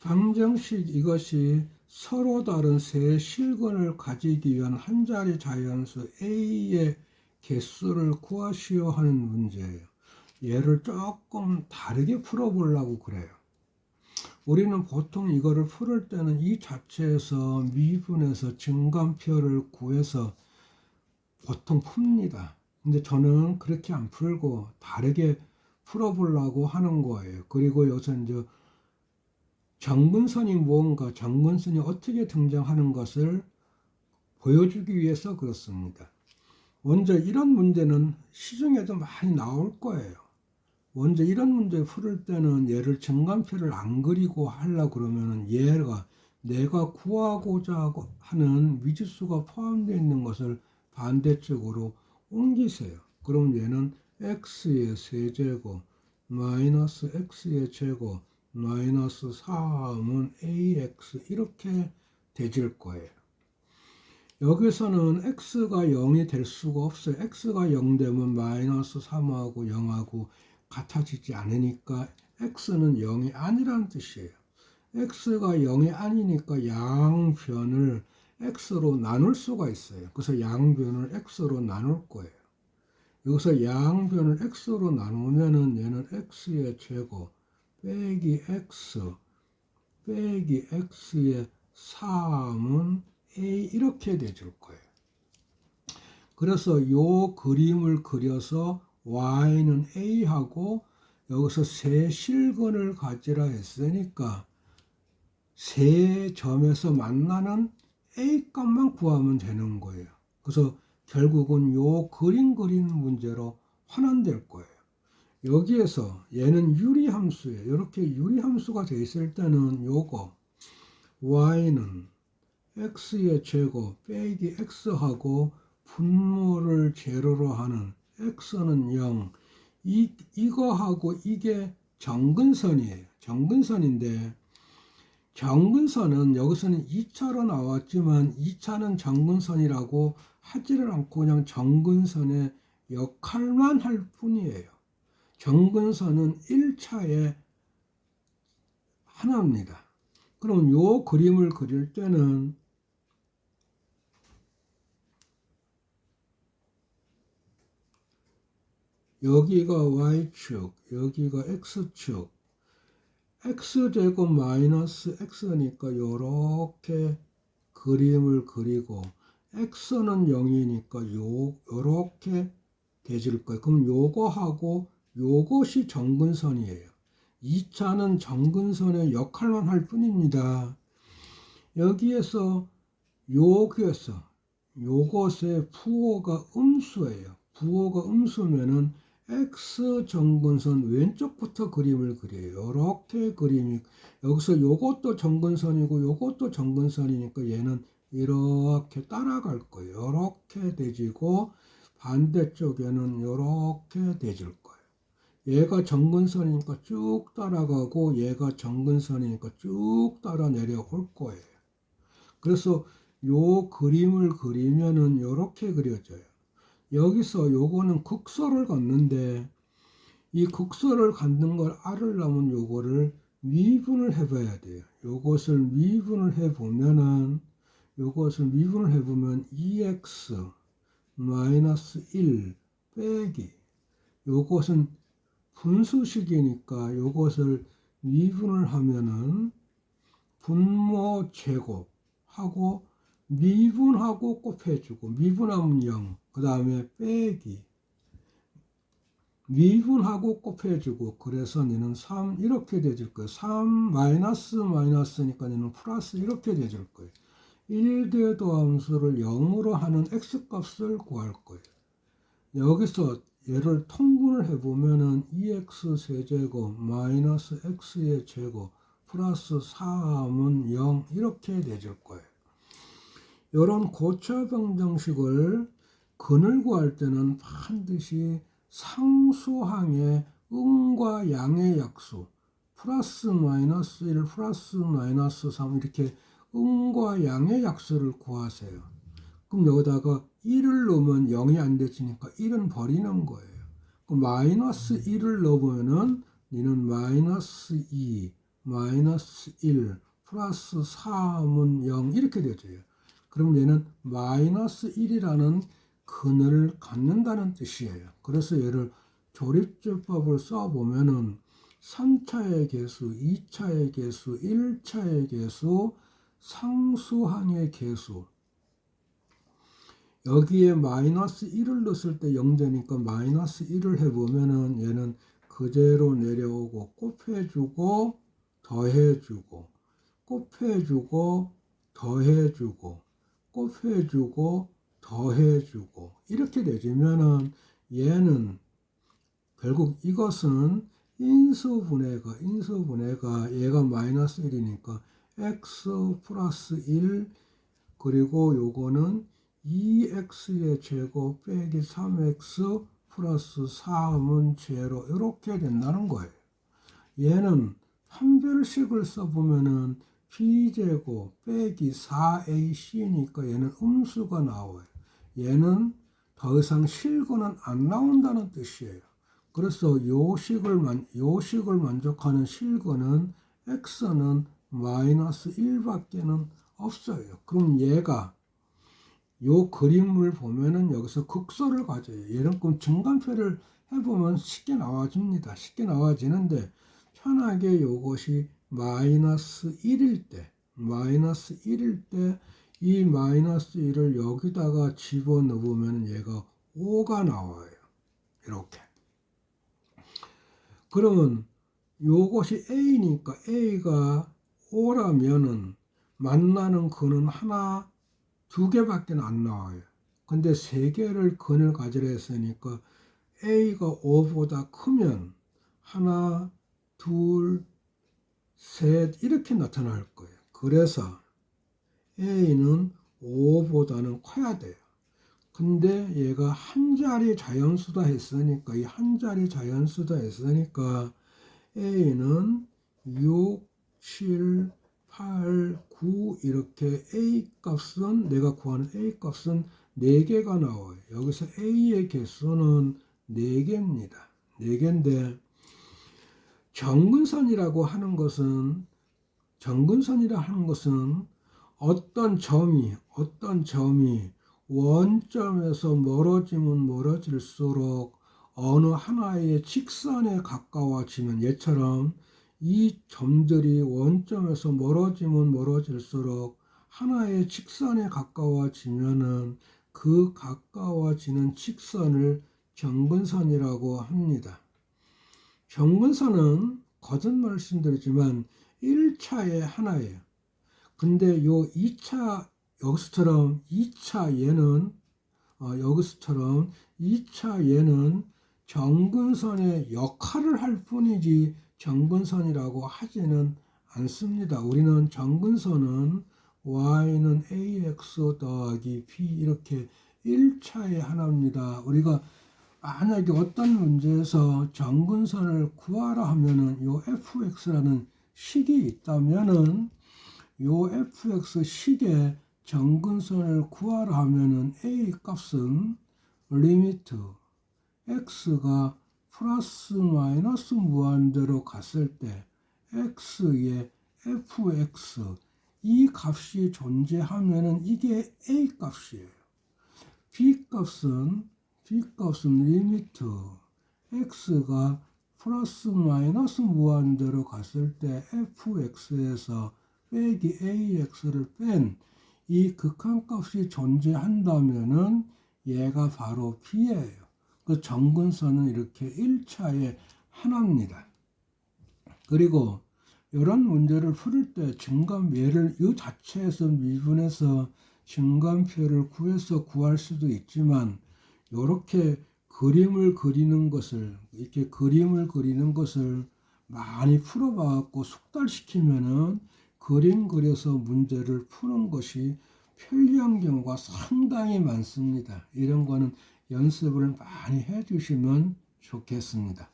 방정식 이것이 서로 다른 세 실근을 가지기 위한 한 자리 자연수 A의 개수를 구하시오 하는 문제예요. 얘를 조금 다르게 풀어보려고 그래요. 우리는 보통 이거를 풀을 때는 이 자체에서 미분에서 증간표를 구해서 보통 풉니다. 근데 저는 그렇게 안 풀고 다르게 풀어보려고 하는 거예요. 그리고 여기서 이제 정근선이 무언가, 정근선이 어떻게 등장하는 것을 보여주기 위해서 그렇습니다. 먼저 이런 문제는 시중에도 많이 나올 거예요. 먼저 이런 문제 풀을 때는 얘를 증간표를 안 그리고 하려고 그러면은 얘가 내가 구하고자 하는 미지수가 포함되어 있는 것을 반대쪽으로 옮기세요. 그럼 얘는 x의 세제곱 마이너스 x의 제곱 마이너스 3은 ax 이렇게 되질 거예요. 여기서는 x가 0이 될 수가 없어요. x가 0 되면 마이너스 3하고 0하고 같아지지 않으니까 x는 0이 아니라는 뜻이에요. x가 0이 아니니까 양변을 x로 나눌 수가 있어요. 그래서 양변을 x로 나눌 거예요. 여기서 양변을 x로 나누면은 얘는 x의 제곱 빼기 x 빼기 x의 3은 a 이렇게 돼줄 거예요. 그래서 요 그림을 그려서 y는 a하고 여기서 세 실근을 가지라 했으니까 세 점에서 만나는 a 값만 구하면 되는 거예요. 그래서 결국은 요 그림 문제로 환원될 거예요. 여기에서 얘는 유리함수예요. 이렇게 유리함수가 돼 있을 때는 요거 y는 x의 제곱 빼기 x하고 분모를 제로로 하는 x는 0 이거하고 이게 정근선이에요. 정근선인데 정근선은 여기서는 2차로 나왔지만 2차는 정근선이라고 하지를 않고 그냥 정근선의 역할만 할 뿐이에요. 정근선은 1차의 하나입니다. 그럼 요 그림을 그릴 때는 여기가 y축, 여기가 x축, x제곱 마이너스 x니까 요렇게 그림을 그리고 x는 0이니까 요렇게 되질 거예요. 그럼 요거하고 요것이 정근선이에요. 2차는 정근선의 역할만 할 뿐입니다. 여기에서 요것의 부호가 음수예요. 부호가 음수면은 x 정근선 왼쪽부터 그림을 그려요. 이렇게 그림이 여기서 요것도 정근선이고 요것도 정근선이니까 얘는 이렇게 따라갈 거예요. 이렇게 되지고 반대쪽에는 이렇게 되질 거예요. 얘가 정근선이니까 쭉 따라가고 얘가 정근선이니까 쭉 따라 내려올 거예요. 그래서 요 그림을 그리면은 이렇게 그려져요. 여기서 요거는 극소를 걷는데 이 극소를 갖는 걸 알으려면 요거를 미분을 해봐야 돼요. 요것을 미분을 해보면 2x 마이너스 1 빼기 요것은 분수식이니까 요것을 미분을 하면은 분모 제곱하고 미분하고 곱해주고 미분하면 0, 그 다음에 빼기 미분하고 곱해주고 그래서 얘는 3 이렇게 되질 거예요. 3 마이너스니까 얘는 플러스 이렇게 되질 거예요. 1개 함수를 0으로 하는 x값을 구할 거예요. 여기서 얘를 통분을 해보면은 2x 세제곱 마이너스 x의 제곱 플러스 3은 0 이렇게 되질 거예요. 이런 고차방정식을 근을 구할 때는 반드시 상수항의 음과 양의 약수 플러스 마이너스 1 플러스 마이너스 3 이렇게 음과 양의 약수를 구하세요. 그럼 여기다가 1을 넣으면 0이 안 되지니까 1은 버리는 거예요. 그럼 마이너스 1을 넣으면은 얘는 마이너스 2 마이너스 1 플러스 3은 0 이렇게 되어져요. 그럼 얘는 마이너스 1이라는 근을 갖는다는 뜻이에요. 그래서 얘를 조립제법을 써보면은 3차의 개수, 2차의 개수, 1차의 개수, 상수항의 개수, 여기에 마이너스 1을 넣었을 때 0 되니까 마이너스 1을 해보면은 얘는 그대로 내려오고 곱해주고 더해주고 곱해주고 더해주고 곱해주고 더해주고 이렇게 되지면은 얘는 결국 이것은 인수분해가 얘가 마이너스 1이니까 x 플러스 1 그리고 요거는 2x의 제곱 빼기 3x 플러스 3은 제로 이렇게 된다는 거예요. 얘는 판별식을 써보면은 b제곱 빼기 4ac니까 얘는 음수가 나와요. 얘는 더 이상 실근은 안 나온다는 뜻이에요. 그래서 요 식을 만족하는 실근은 x는 마이너스 1밖에는 없어요. 그럼 얘가 요 그림을 보면은 여기서 극소를 가져요. 예를 증간표를 해보면 쉽게 나와집니다. 쉽게 나와지는데 편하게 요것이 마이너스 1일 때 이 마이너스 1을 여기다가 집어넣으면 얘가 5가 나와요. 이렇게. 그러면 요것이 A니까 A가 5라면은 만나는 근은 하나, 두 개밖에 안 나와요. 근데 세 개를 근을 가지려 했으니까 A가 5보다 크면 하나, 둘, 셋 이렇게 나타날 거예요. 그래서 A는 5보다는 커야 돼요. 근데 얘가 한 자리 자연수다 했으니까 이 한 자리 자연수다 했으니까 A는 6, 7, 8, 9 이렇게 A 값은 내가 구하는 A 값은 4개가 나와요. 여기서 A의 개수는 4개입니다. 4개인데 정근선이라고 하는 것은 어떤 점이 원점에서 멀어지면 멀어질수록 어느 하나의 직선에 가까워지면 얘처럼 이 점들이 원점에서 멀어지면 멀어질수록 하나의 직선에 가까워지면은 그 가까워지는 직선을 정근선이라고 합니다. 정근선은 거듭 말씀드리지만 1차의 하나예요. 근데 요 2차 여기서처럼 2차 얘는 여기서처럼 2차 얘는 정근선의 역할을 할 뿐이지 정근선이라고 하지는 않습니다. 우리는 정근선은 y는 ax 더하기 b 이렇게 1차의 하나입니다. 우리가 만약에 어떤 문제에서 정근선을 구하라 하면은 요 fx라는 식이 있다면은 요 fx 식의 정근선을 구하라 하면은 a 값은 리미트 x가 플러스 마이너스 무한대로 갔을 때 x의 fx 이 값이 존재하면은 이게 a 값이에요. b 값은 리미트 x가 플러스 마이너스 무한대로 갔을 때 fx에서 빼기 ax를 뺀 이 극한값이 존재한다면은 얘가 바로 b예요. 그 정근선은 이렇게 1차의 하나입니다. 그리고 이런 문제를 풀 때 증감얘를 이 자체에서 미분해서 증감표를 구해서 구할 수도 있지만 이렇게 그림을 그리는 것을 많이 풀어봐갖고 숙달시키면은 그림 그려서 문제를 푸는 것이 편리한 경우가 상당히 많습니다. 이런 거는 연습을 많이 해주시면 좋겠습니다.